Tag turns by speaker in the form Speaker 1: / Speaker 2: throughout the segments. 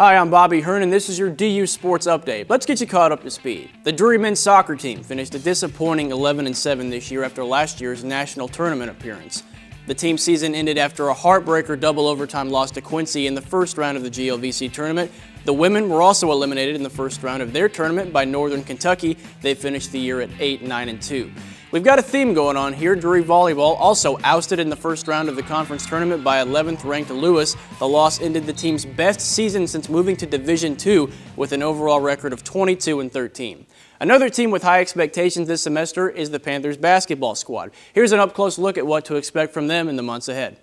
Speaker 1: Hi, I'm Bobby Hearn, and this is your DU Sports Update. Let's get you caught up to speed. The Drury men's soccer team finished a disappointing 11-7 this year after last year's national tournament appearance. The team's season ended after a heartbreaker double overtime loss to Quincy in the first round of the GLVC tournament. The women were also eliminated in the first round of their tournament by Northern Kentucky. They finished the year at 8-9-2. We've got a theme going on here. Drury volleyball also ousted in the first round of the conference tournament by 11th-ranked Lewis. The loss ended the team's best season since moving to Division II with an overall record of 22-13. Another team with high expectations this semester is the Panthers basketball squad. Here's an up-close look at what to expect from them in the months ahead.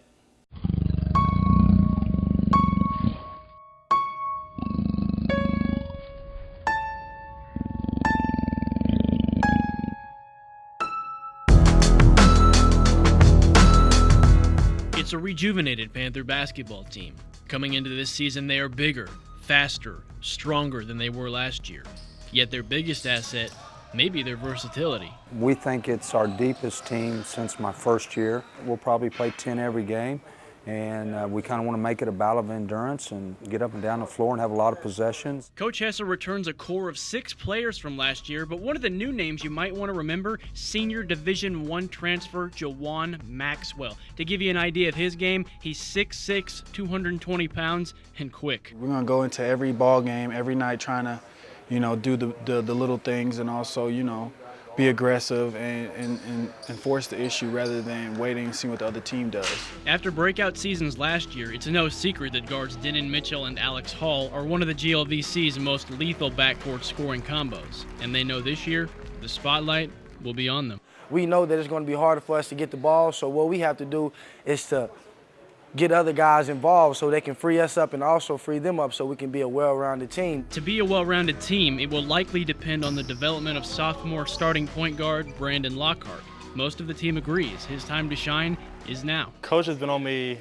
Speaker 2: It's a rejuvenated Panther basketball team. Coming into this season, they are bigger, faster, stronger than they were last year. Yet their biggest asset may be their versatility.
Speaker 3: We think it's our deepest team since my first year. We'll probably play 10 every game, and we kind of want to make it a battle of endurance and get up and down the floor and have a lot of possessions.
Speaker 2: Coach Hesser returns a core of 6 players from last year, but one of the new names you might want to remember, senior Division I transfer Jawan Maxwell. To give you an idea of his game, he's 6'6", 220 pounds, and quick.
Speaker 4: We're going to go into every ball game, every night trying to, do the little things and also, be aggressive and force the issue rather than waiting and see what the other team does.
Speaker 2: After breakout seasons last year, it's no secret that guards Denon Mitchell and Alex Hall are one of the GLVC's most lethal backcourt scoring combos. And they know this year, the spotlight will be on them.
Speaker 5: We know that it's going to be harder for us to get the ball, so what we have to do is to get other guys involved so they can free us up and also free them up so we can be a well-rounded team.
Speaker 2: To be a well-rounded team, it will likely depend on the development of sophomore starting point guard Brandon Lockhart. Most of the team agrees his time to shine is now.
Speaker 6: Coach has been on me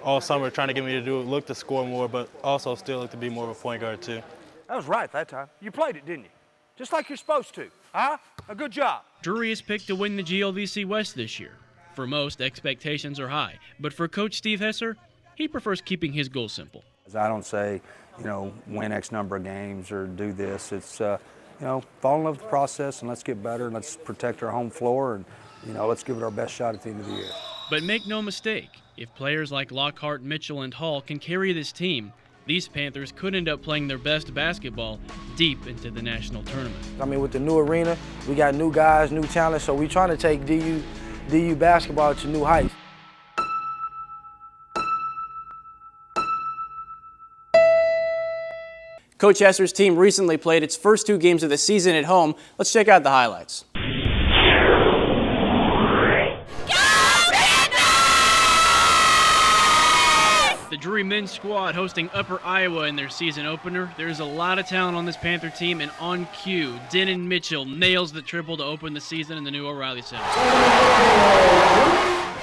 Speaker 6: all summer trying to get me to look to score more, but also still look to be more of a point guard too.
Speaker 7: That was right that time. You played it, didn't you? Just like you're supposed to. Huh? A good job.
Speaker 2: Drury is picked to win the GLVC West this year. For most, expectations are high, but for Coach Steve Hesser, he prefers keeping his goals simple.
Speaker 3: I don't say, win X number of games or do this. It's, fall in love with the process and let's get better and let's protect our home floor and, let's give it our best shot at the end of the year.
Speaker 2: But make no mistake, if players like Lockhart, Mitchell, and Hall can carry this team, these Panthers could end up playing their best basketball deep into the national tournament.
Speaker 5: With the new arena, we got new guys, new talent, so we're trying to take DU basketball to new heights.
Speaker 1: Coach Hesser's team recently played its first 2 games of the season at home. Let's check out the highlights.
Speaker 2: The Drury men's squad hosting Upper Iowa in their season opener. There's a lot of talent on this Panther team, and on cue, Denon Mitchell nails the triple to open the season in the new O'Reilly Center.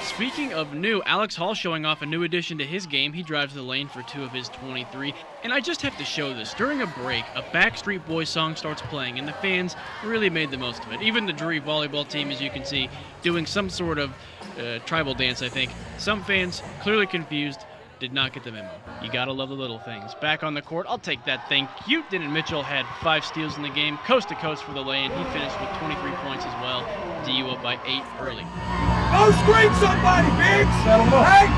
Speaker 2: Speaking of new, Alex Hall showing off a new addition to his game. He drives the lane for 2 of his 23. And I just have to show this. During a break, a Backstreet Boys song starts playing, and the fans really made the most of it. Even the Drury volleyball team, as you can see, doing some sort of tribal dance, I think. Some fans, clearly confused, did not get the memo. You gotta love the little things. Back on the court, I'll take that thing. Cute. Denon Mitchell had 5 steals in the game, coast to coast for the lay-in. He finished with 23 points as well. DU up by 8 early.
Speaker 7: Go screen somebody, Biggs! Hey,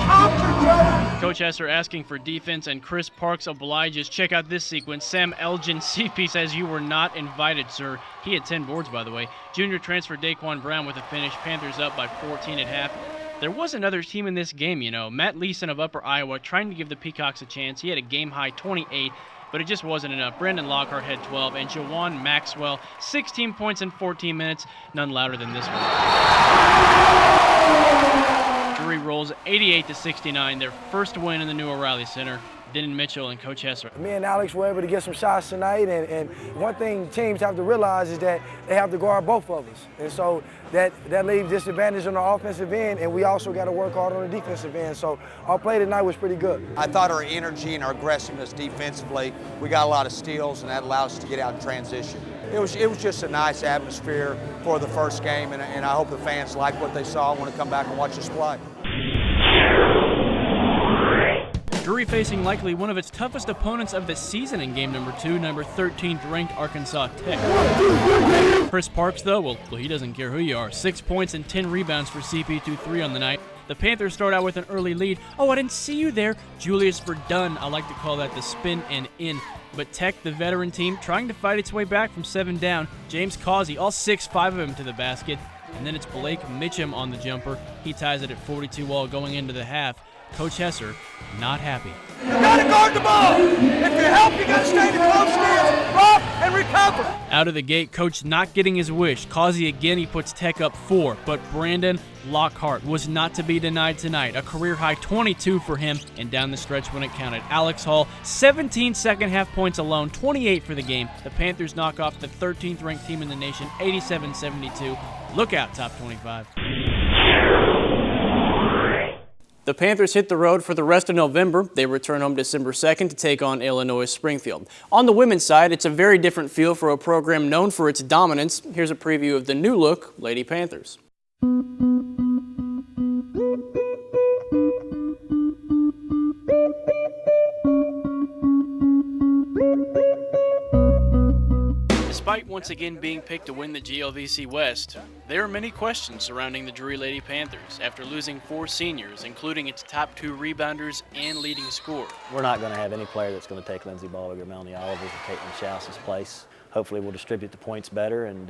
Speaker 7: and
Speaker 2: Coach Hesser asking for defense, and Chris Parks obliges. Check out this sequence. Sam Elgin, CP says you were not invited, sir. He had 10 boards, by the way. Junior transfer Daquan Brown with a finish. Panthers up by 14 at half. There was another team in this game, Matt Leeson of Upper Iowa trying to give the Peacocks a chance. He had a game-high 28, but it just wasn't enough. Brandon Lockhart had 12, and Jawan Maxwell, 16 points in 14 minutes. None louder than this one. Drury rolls 88-69, their first win in the new O'Reilly Center. Denon Mitchell and Coach Hesser.
Speaker 5: Me and Alex were able to get some shots tonight, and one thing teams have to realize is that they have to guard both of us. And so that leaves disadvantage on the offensive end, and we also got to work hard on the defensive end. So our play tonight was pretty good.
Speaker 8: I thought our energy and our aggressiveness defensively, we got a lot of steals, and that allowed us to get out in transition. It was just a nice atmosphere for the first game, and I hope the fans like what they saw and want to come back and watch us play.
Speaker 2: Drury facing likely one of its toughest opponents of the season in game number 2, number 13th ranked Arkansas Tech. Chris Parks, though, well, he doesn't care who you are. 6 points and 10 rebounds for CP23 on the night. The Panthers start out with an early lead. Oh, I didn't see you there. Julius Verdun, I like to call that the spin and in. But Tech, the veteran team, trying to fight its way back from 7 down. James Causey, all 6'5" of him to the basket. And then it's Blake Mitchum on the jumper. He ties it at 42 all going into the half. Coach Hesser, not happy.
Speaker 7: You gotta guard the ball. If you help, you gotta stay in the close stance, drop, and recover.
Speaker 2: Out of the gate, Coach not getting his wish. Causey again, he puts Tech up 4, but Brandon Lockhart was not to be denied tonight. A career-high 22 for him, and down the stretch when it counted. Alex Hall, 17 second-half points alone, 28 for the game. The Panthers knock off the 13th-ranked team in the nation, 87-72. Look out, Top 25.
Speaker 1: The Panthers hit the road for the rest of November. They return home December 2nd to take on Illinois Springfield. On the women's side, it's a very different feel for a program known for its dominance. Here's a preview of the new-look Lady Panthers.
Speaker 2: Despite once again being picked to win the GLVC West, there are many questions surrounding the Drury Lady Panthers after losing 4 seniors, including its top 2 rebounders and leading scorer.
Speaker 9: We're not going to have any player that's going to take Lindsey Ballwig or Melanie Oliver's or Caitlin Schaus's place. Hopefully we'll distribute the points better, and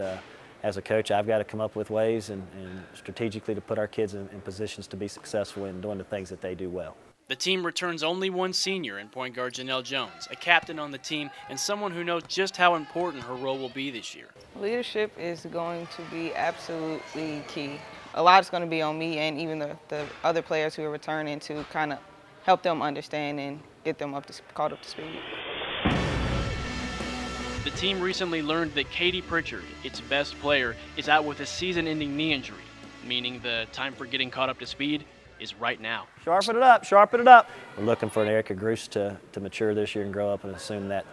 Speaker 9: as a coach I've got to come up with ways and strategically to put our kids in positions to be successful in doing the things that they do well.
Speaker 2: The team returns only 1 senior in point guard Janelle Jones, a captain on the team and someone who knows just how important her role will be this year.
Speaker 10: Leadership is going to be absolutely key. A lot is going to be on me and even the other players who are returning to kind of help them understand and get them caught up to speed.
Speaker 2: The team recently learned that Katie Pritchard, its best player, is out with a season-ending knee injury, meaning the time for getting caught up to speed is right now.
Speaker 9: Sharpen it up, sharpen it up. We're looking for an Erica Gruce to mature this year and grow up and assume that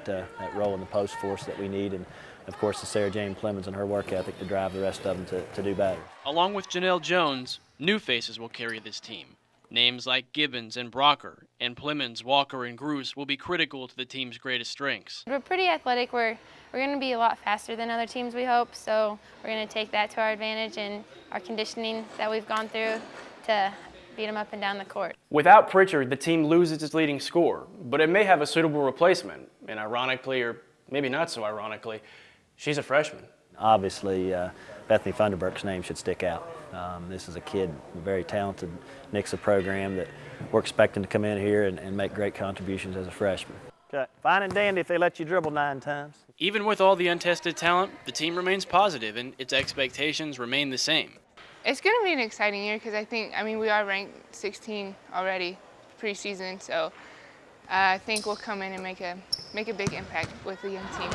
Speaker 9: role in the post force that we need, and of course the Sarah Jane Clemens and her work ethic to drive the rest of them to do better.
Speaker 2: Along with Janelle Jones, new faces will carry this team. Names like Gibbons and Brocker and Plemons, Walker, and Gruce will be critical to the team's greatest strengths.
Speaker 11: We're pretty athletic. We're going to be a lot faster than other teams, we hope, so we're going to take that to our advantage and our conditioning that we've gone through to beat them up and down the court.
Speaker 1: Without Pritchard, the team loses its leading scorer, but it may have a suitable replacement. And ironically, or maybe not so ironically, she's a freshman.
Speaker 9: Obviously, Bethany Funderburk's name should stick out. This is a kid, very talented Nixa program that we're expecting to come in here and make great contributions as a freshman. Okay. Fine and dandy if they let you dribble 9 times.
Speaker 2: Even with all the untested talent, the team remains positive and its expectations remain the same.
Speaker 12: It's going to be an exciting year because we are ranked 16 already preseason, so I think we'll come in and make a big impact with the young team.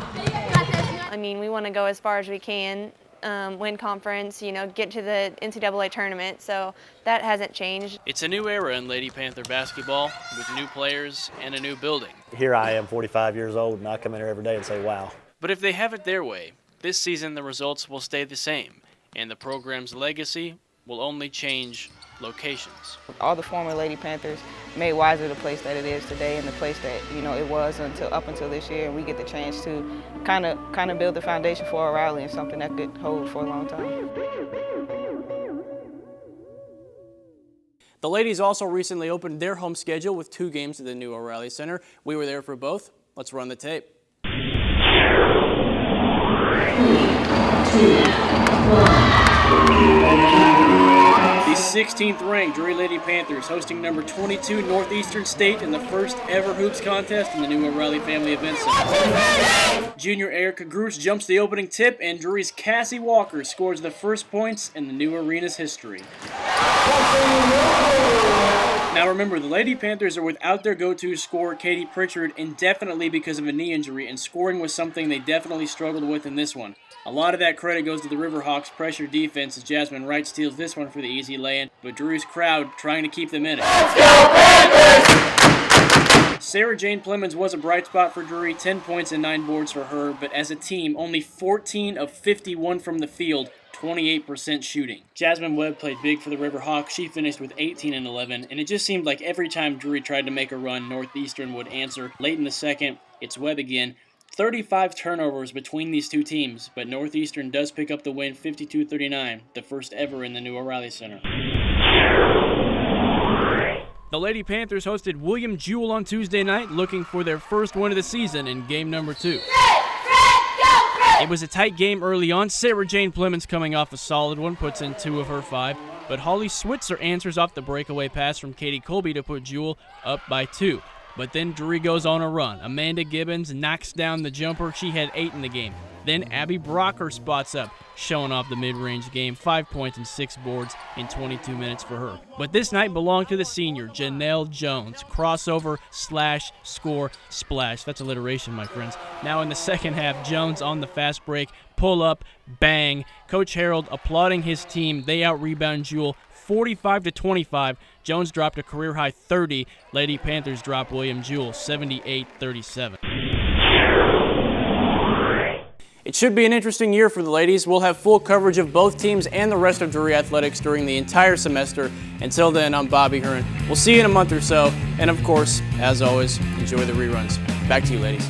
Speaker 11: We want to go as far as we can, win conference, get to the NCAA tournament, so that hasn't changed.
Speaker 2: It's a new era in Lady Panther basketball with new players and a new building.
Speaker 9: Here I am, 45 years old, and I come in here every day and say, wow.
Speaker 2: But if they have it their way, this season the results will stay the same, and the program's legacy will only change locations.
Speaker 10: All the former Lady Panthers made Wiser the place that it is today and the place that it was up until this year, and we get the chance to kind of build the foundation for O'Reilly and something that could hold for a long time.
Speaker 1: The ladies also recently opened their home schedule with 2 games at the new O'Reilly Center. We were there for both. Let's run the tape.
Speaker 11: 3, 2, 1.
Speaker 1: The 16th ranked Drury Lady Panthers hosting number 22 Northeastern State in the first ever hoops contest in the new O'Reilly Family Event Center. Junior Erica Gruce jumps the opening tip, and Drury's Cassie Walker scores the first points in the new arena's history. Now remember, the Lady Panthers are without their go-to scorer Katie Pritchard indefinitely because of a knee injury, and scoring was something they definitely struggled with in this one. A lot of that credit goes to the Riverhawks' pressure defense as Jasmine Wright steals this one for the easy lay-in, but Drury's crowd trying to keep them in it. Let's go Panthers! Sarah Jane Plemons was a bright spot for Drury, 10 points and 9 boards for her, but as a team, only 14 of 51 from the field, 28% shooting. Jasmine Webb played big for the Riverhawks. She finished with 18 and 11, and it just seemed like every time Drury tried to make a run, Northeastern would answer. Late in the second, it's Webb again. 35 turnovers between these two teams, but Northeastern does pick up the win 52-39, the first ever in the new O'Reilly Center. The Lady Panthers hosted William Jewell on Tuesday night, looking for their first win of the season in game number 2. It was a tight game early on. Sarah Jane Plemons, coming off a solid one, puts in 2 of her 5, but Holly Switzer answers off the breakaway pass from Katie Colby to put Jewell up by 2. But then Drury goes on a run. Amanda Gibbons knocks down the jumper. She had 8 in the game. Then Abby Brocker spots up, showing off the mid-range game. 5 points and 6 boards in 22 minutes for her. But this night belonged to the senior, Janelle Jones. Crossover, slash, score, splash. That's alliteration, my friends. Now in the second half, Jones on the fast break, pull up, bang. Coach Harold applauding his team. They out-rebound Jewell 45-25. Jones dropped a career-high 30. Lady Panthers drop William Jewell 78-37. It should be an interesting year for the ladies. We'll have full coverage of both teams and the rest of Drury athletics during the entire semester. Until then, I'm Bobby Hearn. We'll see you in a month or so. And of course, as always, enjoy the reruns. Back to you, ladies.